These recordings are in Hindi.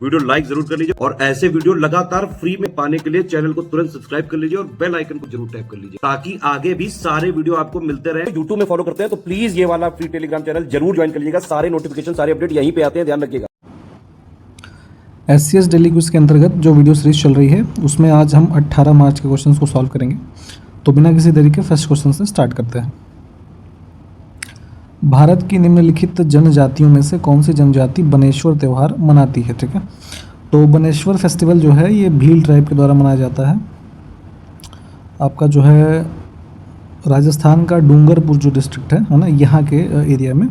वीडियो लाइक जरूर कर लीजिए और ऐसे वीडियो लगातार फ्री में पाने के लिए चैनल को तुरंत सब्सक्राइब कर लीजिए और बेल आइकन को जरूर टैप कर लीजिए ताकि आगे भी सारे वीडियो आपको मिलते रहे। यूट्यूब में फॉलो करते हैं तो प्लीज ये वाला फ्री टेलीग्राम चैनल जरूर ज्वाइन कर लीजिएगा। सारे नोटिफिकेशन सारे अपडेट यहीं पे आते हैं, ध्यान रखिएगा। SCS डेली क्विज के अंतर्गत जो वीडियो सीरीज चल रही है उसमें आज हम 18 मार्च के क्वेश्चंस को सॉल्व करेंगे। तो बिना किसी देरी के फर्स्ट क्वेश्चन से स्टार्ट करते हैं। भारत की निम्नलिखित जनजातियों में से कौन सी जनजाति बनेश्वर त्यौहार मनाती है? ठीक है, तो बनेश्वर फेस्टिवल जो है ये भील ट्राइब के द्वारा मनाया जाता है। आपका जो है राजस्थान का डूंगरपुर जो डिस्ट्रिक्ट है ना, यहाँ के एरिया में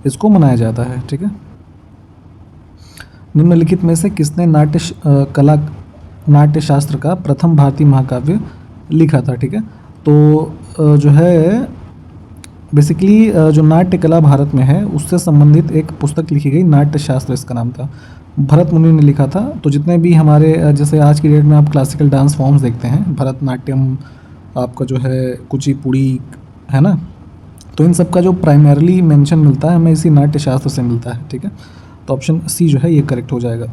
इसको मनाया जाता है। ठीक है, निम्नलिखित में से किसने नाट्यशास्त्र का प्रथम भारतीय महाकाव्य लिखा था? ठीक है, तो जो है बेसिकली जो नाट्य कला भारत में है उससे संबंधित एक पुस्तक लिखी गई, नाट्यशास्त्र इसका नाम था, भरत मुनि ने लिखा था। तो जितने भी हमारे जैसे आज की डेट में आप क्लासिकल डांस फॉर्म्स देखते हैं, भरतनाट्यम, आपका जो है कुचिपुड़ी है ना, तो इन सब का जो प्राइमरली मेंशन मिलता है हमें इसी नाट्यशास्त्र से मिलता है। ठीक है, तो ऑप्शन सी जो है ये करेक्ट हो जाएगा।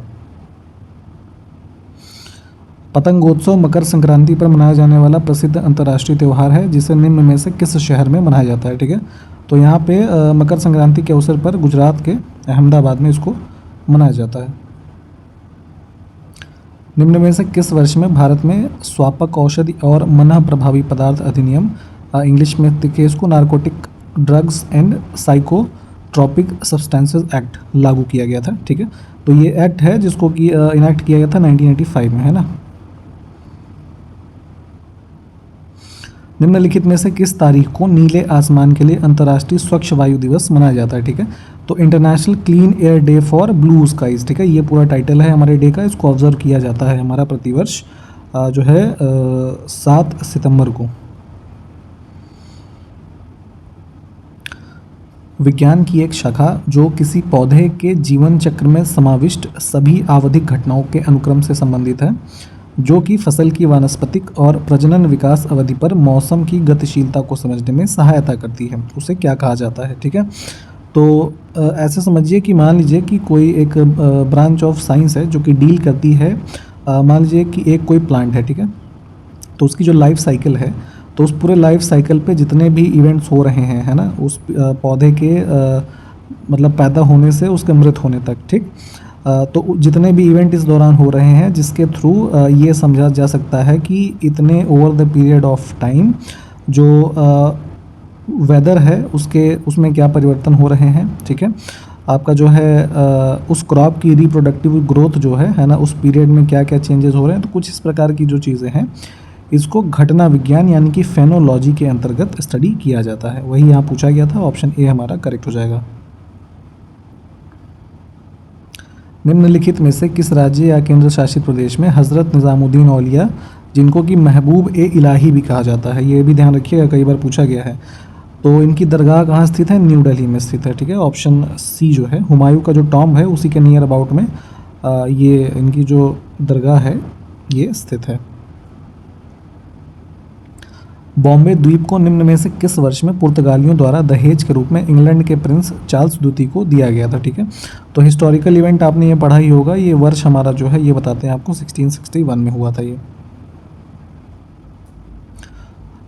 पतंगोत्सव मकर संक्रांति पर मनाया जाने वाला प्रसिद्ध अंतर्राष्ट्रीय त्यौहार है जिसे निम्न में से किस शहर में मनाया जाता है? ठीक है, तो यहाँ पे मकर संक्रांति के अवसर पर गुजरात के अहमदाबाद में इसको मनाया जाता है। निम्न में से किस वर्ष में भारत में स्वापक औषधि और मनः प्रभावी पदार्थ अधिनियम, इंग्लिश में लिखिए इसको narcotic drugs and psychotropic substances act लागू किया गया था? ठीक है, तो ये एक्ट है जिसको कि इनैक्ट किया गया था 1985 में, है ना। निम्नलिखित में से किस तारीख को नीले आसमान के लिए अंतर्राष्ट्रीय स्वच्छ वायु दिवस मनाया जाता है? ठीक है, तो international clean air day for blue skies. ठीक है, ये पूरा टाइटल है हमारे डे का, इसको ऑब्जर्व किया जाता है हमारा प्रतिवर्ष जो है 7 सितंबर को। विज्ञान की एक शाखा जो किसी पौधे के जीवन चक्र में समाविष्ट सभी आवधिक घटनाओं के अनुक्रम से संबंधित है, जो कि फसल की वानस्पतिक और प्रजनन विकास अवधि पर मौसम की गतिशीलता को समझने में सहायता करती है, उसे क्या कहा जाता है? ठीक है, तो ऐसे समझिए कि मान लीजिए कि कोई एक ब्रांच ऑफ साइंस है जो कि डील करती है, मान लीजिए कि एक कोई प्लांट है, ठीक है, तो उसकी जो लाइफ साइकिल है, तो उस पूरे लाइफ साइकिल पे जितने भी इवेंट्स हो रहे हैं, है ना, उस पौधे के मतलब पैदा होने से उसके मृत होने तक, ठीक, तो जितने भी इवेंट इस दौरान हो रहे हैं जिसके थ्रू ये समझा जा सकता है कि इतने over the period of time जो वेदर है उसमें क्या परिवर्तन हो रहे हैं। ठीक है, आपका जो है उस क्रॉप की रिप्रोडक्टिव ग्रोथ जो है ना, उस पीरियड में क्या क्या चेंजेस हो रहे हैं, तो कुछ इस प्रकार की जो चीज़ें हैं इसको घटना विज्ञान यानी कि फेनोलॉजी के अंतर्गत स्टडी किया जाता है। वही यहाँ पूछा गया था, ऑप्शन ए हमारा करेक्ट हो जाएगा। निम्नलिखित में से किस राज्य या केंद्र शासित प्रदेश में हज़रत निज़ामुद्दीन औलिया, जिनको कि महबूब ए इलाही भी कहा जाता है, ये भी ध्यान रखिएगा, कई बार पूछा गया है, तो इनकी दरगाह कहाँ स्थित है? न्यू दिल्ली में स्थित है। ठीक है, ऑप्शन सी जो है, हुमायूं का जो टॉम्ब है उसी के नियर अबाउट में ये इनकी जो दरगाह है ये स्थित है। बॉम्बे द्वीप को निम्न में से किस वर्ष में पुर्तगालियों द्वारा दहेज के रूप में इंग्लैंड के प्रिंस चार्ल्स द्वितीय को दिया गया था? ठीक है, तो हिस्टोरिकल इवेंट आपने ये पढ़ा ही होगा, ये वर्ष हमारा जो है ये बताते हैं आपको 1661 में हुआ था ये।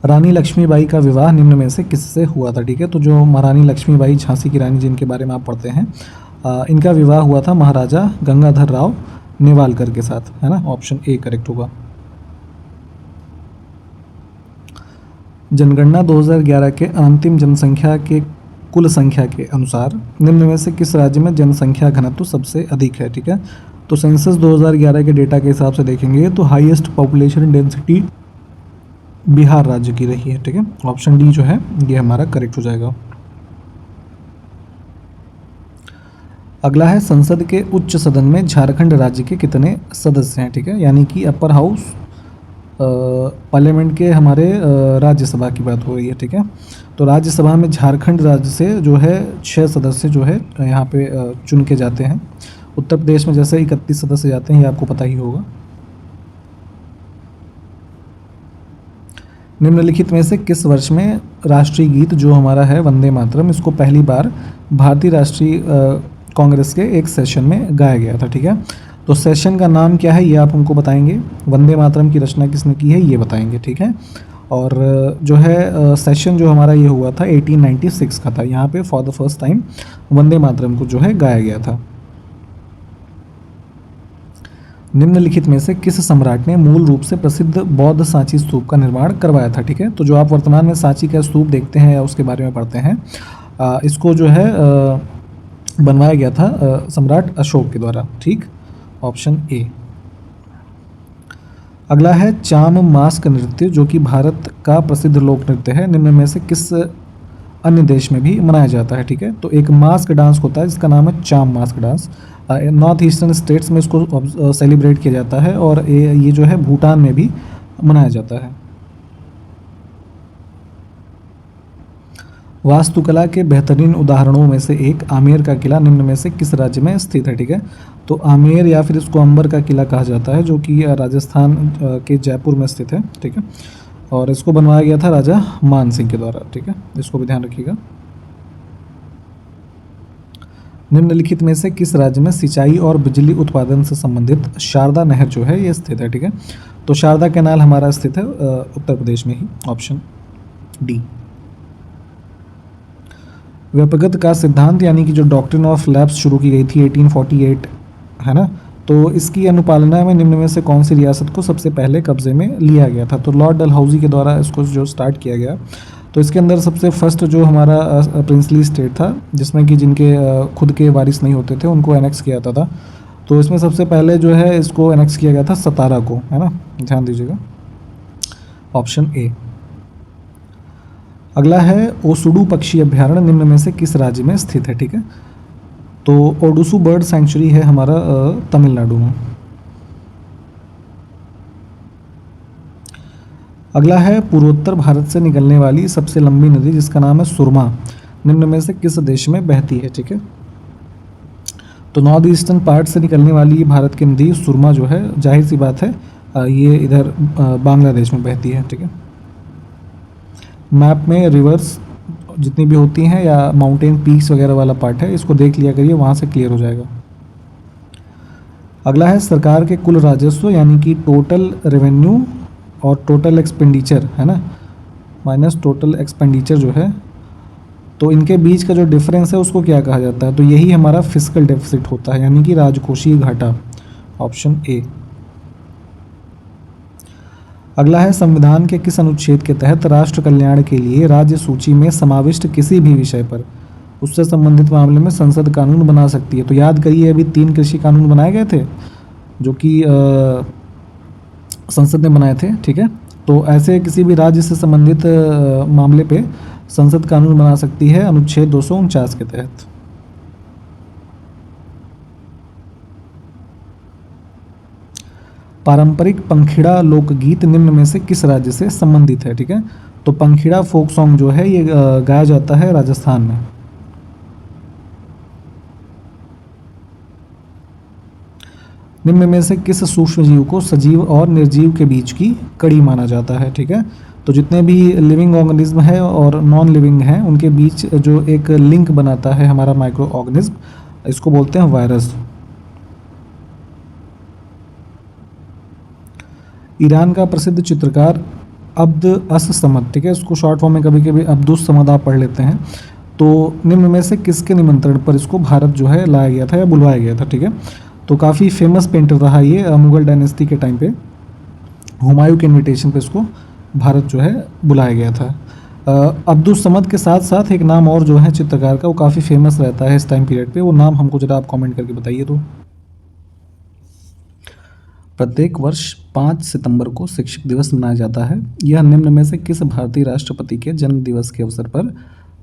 रानी लक्ष्मीबाई का विवाह निम्न में से किससे हुआ था? ठीक है, तो जो महारानी लक्ष्मीबाई झांसी की रानी जिनके बारे में आप पढ़ते हैं, इनका विवाह हुआ था महाराजा गंगाधर राव नेवालकर के साथ, है ना, ऑप्शन ए करेक्ट होगा। जनगणना 2011 के अंतिम जनसंख्या के कुल संख्या के अनुसार निम्न में से किस राज्य में जनसंख्या घनत्व सबसे अधिक है? ठीक है, तो सेंसस 2011 के डेटा के हिसाब से देखेंगे तो हाईएस्ट पॉपुलेशन डेंसिटी बिहार राज्य की रही है। ठीक है, ऑप्शन डी जो है ये हमारा करेक्ट हो जाएगा। अगला है संसद के उच्च सदन में झारखंड राज्य के कितने सदस्य हैं? ठीक है, यानी कि अपर हाउस पार्लियामेंट के हमारे राज्यसभा की बात हो रही है। ठीक है, तो राज्यसभा में झारखंड राज्य से जो है 6 सदस्य जो है यहाँ पे चुन के जाते हैं। उत्तर प्रदेश में जैसे 31 सदस्य जाते हैं, ये आपको पता ही होगा। निम्नलिखित में से किस वर्ष में राष्ट्रीय गीत जो हमारा है वंदे मातरम, इसको पहली बार भारतीय राष्ट्रीय कांग्रेस के एक सेशन में गाया गया था? ठीक है, तो सेशन का नाम क्या है ये आप हमको बताएंगे, वंदे मातरम की रचना किसने की है ये बताएंगे, ठीक है। और जो है सेशन जो हमारा ये हुआ था 1896 का था, यहाँ पे for the first time Vande Mataram को जो है गाया गया था। निम्नलिखित में से किस सम्राट ने मूल रूप से प्रसिद्ध बौद्ध सांची स्तूप का निर्माण करवाया था, ठीक है। तो जो आप वर्तमान में सांची का स्तूप देखते हैं या उसके बारे में पढ़ते हैं, इसको जो है बनवाया गया था सम्राट अशोक के द्वारा, ठीक। Option A. अगला है चाम मास्क नृत्य, जो कि भारत का प्रसिद्ध लोक नृत्य है, निम्न में से किस अन्य देश में भी मनाया जाता है, ठीक है। तो एक मास्क डांस होता है जिसका नाम है चाम mask dance, north eastern states में इसको सेलिब्रेट किया जाता है, और ये जो है भूटान में भी मनाया जाता है। वास्तुकला के बेहतरीन उदाहरणों में से एक आमेर का किला निम्न में से किस राज्य में स्थित है, ठीक है। तो आमेर या फिर इसको अंबर का किला कहा जाता है, जो कि राजस्थान के जयपुर में स्थित है, ठीक है। और इसको बनवाया गया था राजा मान सिंह के द्वारा, ठीक है, इसको भी ध्यान रखिएगा। निम्नलिखित में से किस राज्य में सिंचाई और बिजली उत्पादन से संबंधित शारदा नहर जो है ये स्थित है, ठीक है। तो शारदा कैनाल हमारा स्थित है उत्तर प्रदेश में ही, ऑप्शन डी। व्यपगत का सिद्धांत यानी कि जो डॉक्ट्रिन ऑफ लैप्स शुरू की गई थी 1848, है ना, तो इसकी अनुपालना में निम्न में से कौन सी रियासत को सबसे पहले कब्जे में लिया गया था। तो लॉर्ड डलहौजी के द्वारा इसको जो स्टार्ट किया गया, तो इसके अंदर सबसे फर्स्ट जो हमारा प्रिंसली स्टेट था, जिसमें कि जिनके खुद के वारिस नहीं होते थे उनको एनेक्स किया जाता था, तो इसमें सबसे पहले जो है इसको एनेक्स किया गया था सतारा को, है ना, ध्यान दीजिएगा, ऑप्शन ए। अगला है ओसुडू पक्षी अभ्यारण्य निम्न में से किस राज्य में स्थित है, ठीक है। तो ओडुसू बर्ड सेंचुरी है हमारा तमिलनाडु में। अगला है पूर्वोत्तर भारत से निकलने वाली सबसे लंबी नदी जिसका नाम है सुरमा, निम्न में से किस देश में बहती है, ठीक है। तो नॉर्थ ईस्टर्न पार्ट से निकलने वाली भारत की नदी सुरमा जो है, जाहिर सी बात है ये इधर बांग्लादेश में बहती है, ठीक है। मैप में रिवर्स जितनी भी होती हैं या माउंटेन पीक्स वगैरह वाला पार्ट है, इसको देख लिया करिए, वहाँ से क्लियर हो जाएगा। अगला है सरकार के कुल राजस्व यानी कि टोटल रेवेन्यू और टोटल एक्सपेंडिचर, है ना, माइनस टोटल एक्सपेंडिचर जो है, तो इनके बीच का जो डिफरेंस है उसको क्या कहा जाता है। तो यही हमारा फिस्कल डेफिसिट होता है, यानी कि राजकोषीय घाटा, ऑप्शन ए। अगला है संविधान के किस अनुच्छेद के तहत राष्ट्र कल्याण के लिए राज्य सूची में समाविष्ट किसी भी विषय पर उससे संबंधित मामले में संसद कानून बना सकती है। तो याद करिए अभी 3 कृषि कानून बनाए गए थे जो कि संसद ने बनाए थे, ठीक है। तो ऐसे किसी भी राज्य से संबंधित मामले पे संसद कानून बना सकती है अनुच्छेद 249 के तहत। पारंपरिक पंखीड़ा लोकगीत निम्न में से किस राज्य से संबंधित है, ठीक है। तो पंखीड़ा फोक सॉन्ग जो है ये गाया जाता है राजस्थान में। निम्न में से किस सूक्ष्म जीव को सजीव और निर्जीव के बीच की कड़ी माना जाता है, ठीक है। तो जितने भी लिविंग ऑर्गेनिज्म है और नॉन लिविंग हैं उनके बीच जो एक लिंक बनाता है हमारा माइक्रो ऑर्गेनिज्म, इसको बोलते हैं वायरस। ईरान का प्रसिद्ध चित्रकार अब्द अस समद, ठीक है, इसको शॉर्ट फॉर्म में कभी कभी अब्दुस समद आप पढ़ लेते हैं। तो निम्न में से किसके निमंत्रण पर इसको भारत जो है लाया गया था या बुलवाया गया था, ठीक है। तो काफ़ी फेमस पेंटर रहा ये मुगल डायनेस्टी के टाइम पे, हुमायूं के इनविटेशन पे इसको भारत जो है बुलाया गया था। अब्दुस समद के साथ साथ एक नाम और जो है चित्रकार का वो काफ़ी फेमस रहता है इस टाइम पीरियड पे, वो नाम हमको जरा आप कमेंट करके बताइए। तो प्रत्येक वर्ष 5 सितंबर को शिक्षक दिवस मनाया जाता है। यह निम्न में से किस भारतीय राष्ट्रपति के जन्म दिवस के अवसर पर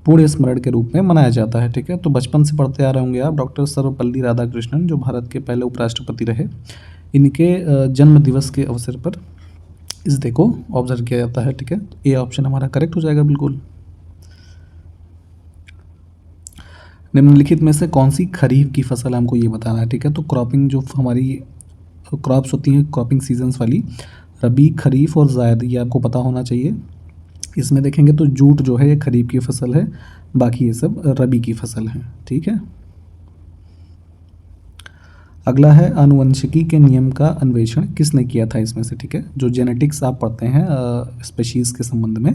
पुण्य स्मरण के रूप में मनाया जाता है, ठीक है। तो बचपन से पढ़ते आ रहे होंगे आप, डॉक्टर सर्वपल्ली राधाकृष्णन जो भारत के पहले उपराष्ट्रपति रहे, इनके जन्म दिवस के अवसर पर इस डे को ऑब्जर्व किया जाता है, ठीक है। ये ऑप्शन हमारा करेक्ट हो जाएगा बिल्कुल। निम्नलिखित में से कौन सी खरीफ की फसल हमको ये बताना है, ठीक है। तो क्रॉपिंग जो हमारी क्रॉप्स होती हैं क्रॉपिंग सीजन्स वाली, रबी, खरीफ और जायद, ये आपको पता होना चाहिए। इसमें देखेंगे तो जूट जो है ये खरीफ की फसल है, बाकी ये सब रबी की फसल है, ठीक है। अगला है आनुवंशिकी के नियम का अन्वेषण किसने किया था इसमें से, ठीक है। जो जेनेटिक्स आप पढ़ते हैं स्पेशीज़ के संबंध में,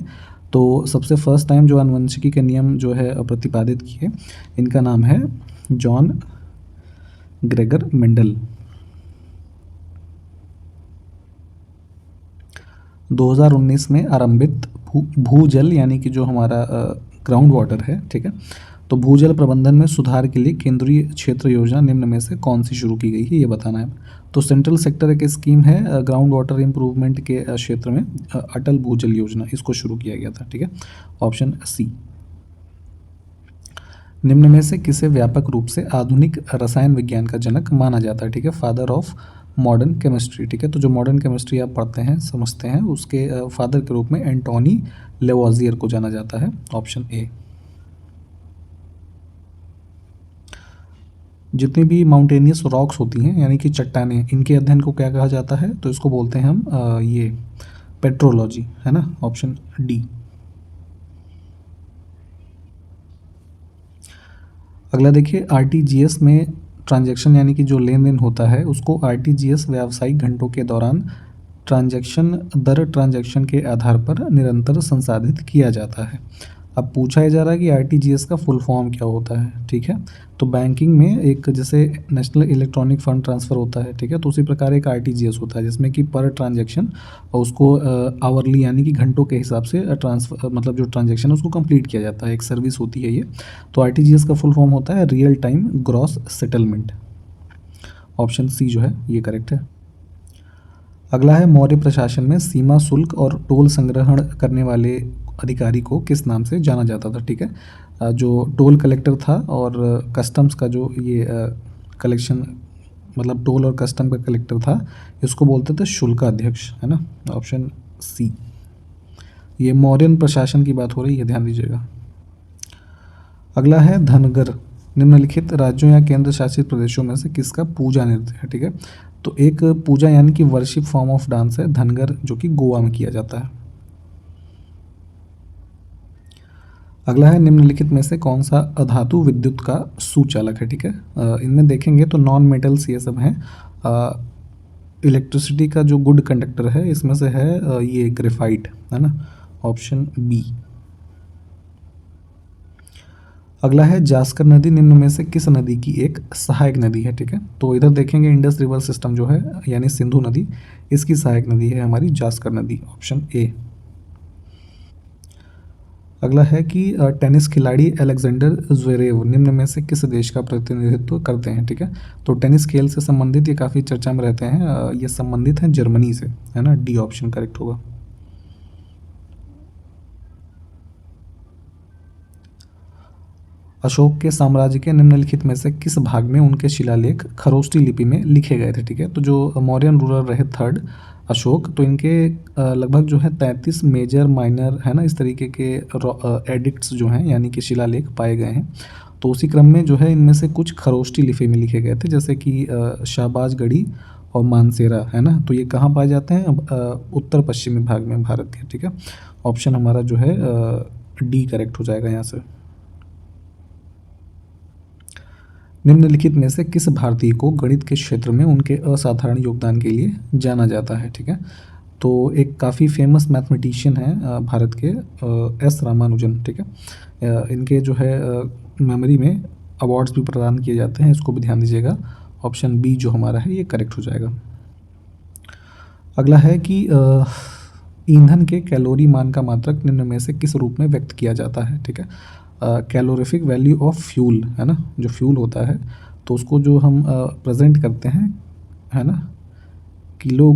तो सबसे फर्स्ट टाइम जो आनुवंशिकी के नियम जो है प्रतिपादित किए, इनका नाम है जॉन ग्रेगर मेंडल। 2019 में आरंभित भूजल यानी कि जो हमारा ग्राउंड वाटर है, ठीक है, तो भूजल प्रबंधन में सुधार के लिए केंद्रीय क्षेत्र योजना निम्न में से कौन सी शुरू की गई है, ये बताना है। तो सेंट्रल सेक्टर एक स्कीम है ग्राउंड वाटर इम्प्रूवमेंट के क्षेत्र में, अटल भूजल योजना, इसको शुरू किया गया था, ठीक है, ऑप्शन सी। निम्न में से किसे व्यापक रूप से आधुनिक रसायन विज्ञान का जनक माना जाता है, ठीक है, फादर ऑफ मॉडर्न केमिस्ट्री, ठीक है। तो जो मॉडर्न केमिस्ट्री आप पढ़ते हैं समझते हैं, उसके फादर के रूप में एंटोनी लेवोजियर को जाना जाता है, ऑप्शन ए। जितनी भी माउंटेनियस रॉक्स होती हैं यानी कि चट्टानें, इनके अध्ययन को क्या कहा जाता है, तो इसको बोलते हैं हम ये पेट्रोलॉजी, है ना, ऑप्शन डी। अगला देखिए, आरटीजीएस में ट्रांजैक्शन यानी कि जो लेन देन होता है उसको आरटीजीएस व्यावसायिक घंटों के दौरान ट्रांजैक्शन दर ट्रांजैक्शन के आधार पर निरंतर संसाधित किया जाता है। अब पूछा ही जा रहा है कि आरटीजीएस का फुल फॉर्म क्या होता है, ठीक है। तो बैंकिंग में एक जैसे नेशनल इलेक्ट्रॉनिक फंड ट्रांसफ़र होता है, ठीक है, तो उसी प्रकार एक आरटीजीएस होता है जिसमें कि पर ट्रांजैक्शन और उसको आवरली यानी कि घंटों के हिसाब से ट्रांसफ़र मतलब जो ट्रांजैक्शन है उसको कंप्लीट किया जाता है, एक सर्विस होती है ये। तो आरटीजीएस का फुल फॉर्म होता है real time gross settlement, option C जो है ये करेक्ट है। अगला है, मौर्य प्रशासन में सीमा शुल्क और टोल संग्रहण करने वाले अधिकारी को किस नाम से जाना जाता था, ठीक है। जो टोल कलेक्टर था और कस्टम्स का जो ये कलेक्शन मतलब टोल और कस्टम का कलेक्टर था, इसको बोलते थे शुल्काध्यक्ष, है ना, ऑप्शन सी। ये मौर्यन प्रशासन की बात हो रही है, ध्यान दीजिएगा। अगला है धनगर, निम्नलिखित राज्यों या केंद्र शासित प्रदेशों में से किसका पूजा नृत्य है, ठीक है। तो एक पूजा यानी कि वर्शिप फॉर्म ऑफ डांस है धनगर, जो कि गोवा में किया जाता है। अगला है, निम्नलिखित में से कौन सा अधातु विद्युत का सुचालक है, ठीक है। इनमें देखेंगे तो नॉन मेटल्स ये सब हैं। इलेक्ट्रिसिटी का जो गुड कंडक्टर है इसमें से है ये ग्रेफाइट, है ना, ऑप्शन बी। अगला है, जास्कर नदी निम्न में से किस नदी की एक सहायक नदी है, ठीक है। तो इधर देखेंगे इंडस रिवर सिस्टम जो है यानी सिंधु नदी, इसकी सहायक नदी है हमारी जास्कर नदी, ऑप्शन ए। अगला है कि टेनिस खिलाड़ी अलेक्जेंडर ज्वेरेव निम्न में से किस देश का प्रतिनिधित्व करते हैं, ठीक है। तो टेनिस खेल से संबंधित ये काफ़ी चर्चा में रहते हैं, ये संबंधित हैं जर्मनी से, है ना, डी ऑप्शन करेक्ट होगा। अशोक के साम्राज्य के निम्नलिखित में से किस भाग में उनके शिलालेख खरोष्टी लिपि में लिखे गए थे, ठीक है। तो जो मौर्यन रूलर रहे थर्ड अशोक, तो इनके लगभग जो है 33 मेजर माइनर, है ना, इस तरीके के एडिक्ट्स जो हैं यानी कि शिलालेख पाए गए हैं। तो उसी क्रम में जो है इनमें से कुछ खरोष्टी लिपि में लिखे गए थे, जैसे कि शाहबाजगढ़ी और मानसेरा, है ना। तो ये कहाँ पाए जाते हैं, उत्तर पश्चिमी भाग में भारत के, ठीक है। ऑप्शन हमारा जो है डी करेक्ट हो जाएगा यहाँ से। निम्नलिखित में से किस भारतीय को गणित के क्षेत्र में उनके असाधारण योगदान के लिए जाना जाता है, ठीक है। तो एक काफ़ी फेमस मैथमेटिशियन है भारत के एस रामानुजन, ठीक है। इनके जो है मेमोरी में अवार्ड्स भी प्रदान किए जाते हैं, इसको भी ध्यान दीजिएगा, ऑप्शन बी जो हमारा है ये करेक्ट हो जाएगा। अगला है कि ईंधन के कैलोरी मान का मात्रक निम्न में से किस रूप में व्यक्त किया जाता है, ठीक है। कैलोरीफिक वैल्यू ऑफ फ्यूल, है ना, जो फ्यूल होता है तो उसको जो हम प्रेजेंट करते हैं, है ना, किलो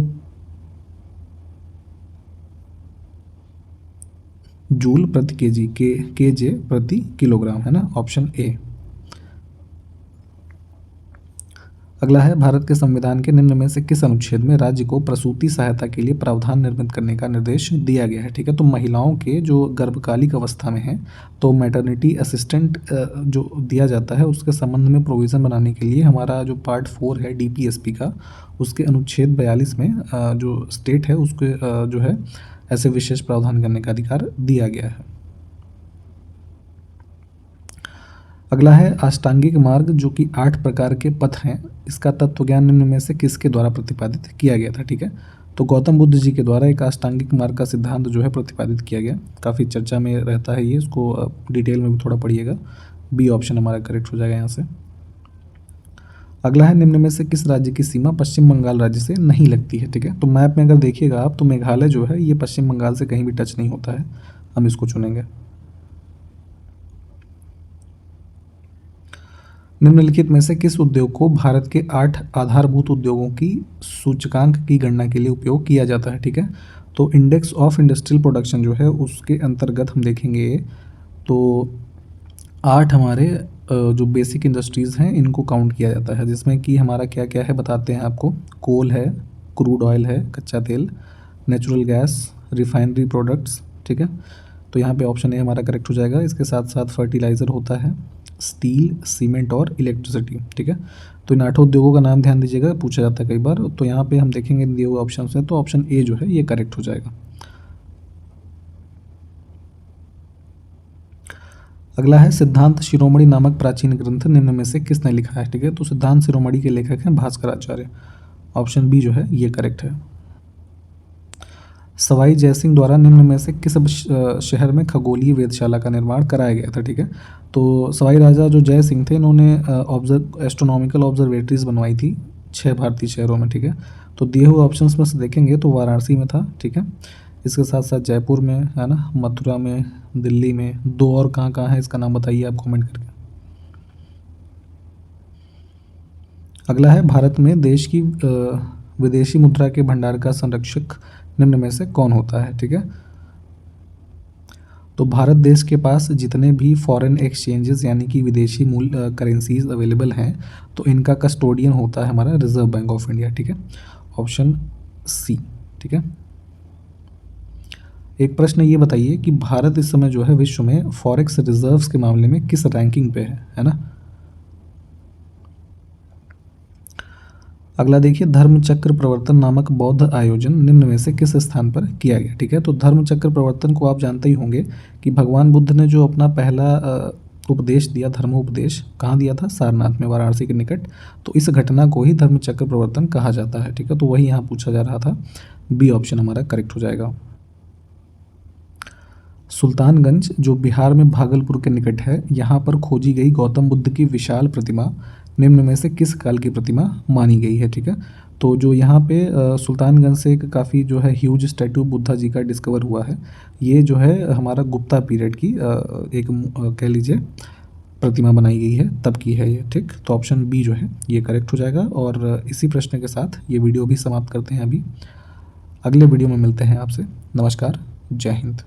जूल प्रति केजी, के जे प्रति किलोग्राम, है ना, ऑप्शन ए। अगला है, भारत के संविधान के निम्न में से किस अनुच्छेद में राज्य को प्रसूति सहायता के लिए प्रावधान निर्मित करने का निर्देश दिया गया है, ठीक है। तो महिलाओं के जो गर्भकालिक अवस्था में है तो मैटरनिटी असिस्टेंट जो दिया जाता है उसके संबंध में प्रोविज़न बनाने के लिए हमारा जो पार्ट 4 है डीपीएसपी का, उसके अनुच्छेद 42 में जो स्टेट है उसके जो है ऐसे विशेष प्रावधान करने का अधिकार दिया गया है। अगला है अष्टांगिक मार्ग, जो कि 8 प्रकार के पथ हैं। इसका तत्व ज्ञान निम्न में से किसके द्वारा प्रतिपादित किया गया था? ठीक है, तो गौतम बुद्ध जी के द्वारा एक अष्टांगिक मार्ग का सिद्धांत जो है प्रतिपादित किया गया। काफ़ी चर्चा में रहता है ये, इसको डिटेल में भी थोड़ा पढ़िएगा। बी ऑप्शन हमारा करेक्ट हो जाएगा यहाँ से। अगला है निम्न में से किस राज्य की सीमा पश्चिम बंगाल राज्य से नहीं लगती है? ठीक है, तो मैप में अगर देखिएगा आप तो मेघालय जो है ये पश्चिम बंगाल से कहीं भी टच नहीं होता है। हम इसको चुनेंगे। निम्नलिखित में से किस उद्योग को भारत के 8 आधारभूत उद्योगों की सूचकांक की गणना के लिए उपयोग किया जाता है? ठीक है, तो इंडेक्स ऑफ इंडस्ट्रियल प्रोडक्शन जो है उसके अंतर्गत हम देखेंगे तो 8 हमारे जो बेसिक इंडस्ट्रीज़ हैं इनको काउंट किया जाता है, जिसमें कि हमारा क्या क्या है बताते हैं आपको। कोल है, क्रूड ऑयल है, कच्चा तेल, नेचुरल गैस, रिफाइनरी प्रोडक्ट्स। ठीक है, तो यहाँ पे ऑप्शन ए हमारा करेक्ट हो जाएगा। इसके साथ साथ फर्टिलाइज़र होता है, स्टील, सीमेंट और इलेक्ट्रिसिटी। ठीक है, तो इन 8 उद्योगों का नाम ध्यान दीजिएगा, पूछा जाता है कई बार। तो यहाँ पे हम देखेंगे दिए हुए ऑप्शन से तो ऑप्शन ए जो है ये करेक्ट हो जाएगा। अगला है सिद्धांत शिरोमणि नामक प्राचीन ग्रंथ निम्न में से किसने लिखा है? ठीक है, तो सिद्धांत शिरोमणि के लेखक हैं भास्कराचार्य। ऑप्शन बी जो है ये करेक्ट है। सवाई जयसिंह द्वारा निम्न में से किस शहर में खगोलीय वेधशाला का निर्माण कराया गया था? ठीक है, तो सवाई राजा जो जय सिंह थे इन्होंने एस्ट्रोनॉमिकल ऑब्जर्वेटरीज बनवाई थी 6 भारतीय शहरों में। ठीक है, तो दिए हुए ऑप्शंस में से देखेंगे तो वाराणसी में था। ठीक है, इसके साथ साथ जयपुर में है ना, मथुरा में, दिल्ली में। 2 और कहाँ है इसका नाम बताइए आप कमेंट करके। अगला है भारत में देश की विदेशी मुद्रा के भंडार का संरक्षक निम्न में से कौन होता है? ठीक है, तो भारत देश के पास जितने भी फॉरेन एक्सचेंजेस यानी कि विदेशी मूल करेंसीज अवेलेबल हैं तो इनका कस्टोडियन होता है हमारा रिजर्व बैंक ऑफ इंडिया। ठीक है, ऑप्शन सी। ठीक है, एक प्रश्न ये बताइए कि भारत इस समय जो है विश्व में फॉरेक्स रिजर्व्स के मामले में किस रैंकिंग पे है ना। अगला देखिए, धर्मचक्र प्रवर्तन नामक बौद्ध आयोजन निम्न में से किस स्थान पर किया गया? ठीक है, तो धर्मचक्र प्रवर्तन को आप जानते ही होंगे कि भगवान बुद्ध ने जो अपना पहला उपदेश दिया, धर्मोपदेश, कहाँ दिया था? सारनाथ में, वाराणसी के निकट। तो इस घटना को ही धर्मचक्र प्रवर्तन कहा जाता है। ठीक है, तो वही यहाँ पूछा जा रहा था। बी ऑप्शन हमारा करेक्ट हो जाएगा। सुल्तानगंज जो बिहार में भागलपुर के निकट है, यहाँ पर खोजी गई गौतम बुद्ध की विशाल प्रतिमा निम्न में से किस काल की प्रतिमा मानी गई है? ठीक है, तो जो यहाँ पे सुल्तानगंज से एक काफ़ी जो है ह्यूज स्टैचू बुद्धा जी का डिस्कवर हुआ है, ये जो है हमारा गुप्ता पीरियड की एक कह लीजिए प्रतिमा बनाई गई है, तब की है ये। ठीक, तो ऑप्शन बी जो है ये करेक्ट हो जाएगा। और इसी प्रश्न के साथ ये वीडियो भी समाप्त करते हैं अभी। अगले वीडियो में मिलते हैं आपसे। नमस्कार, जय हिंद।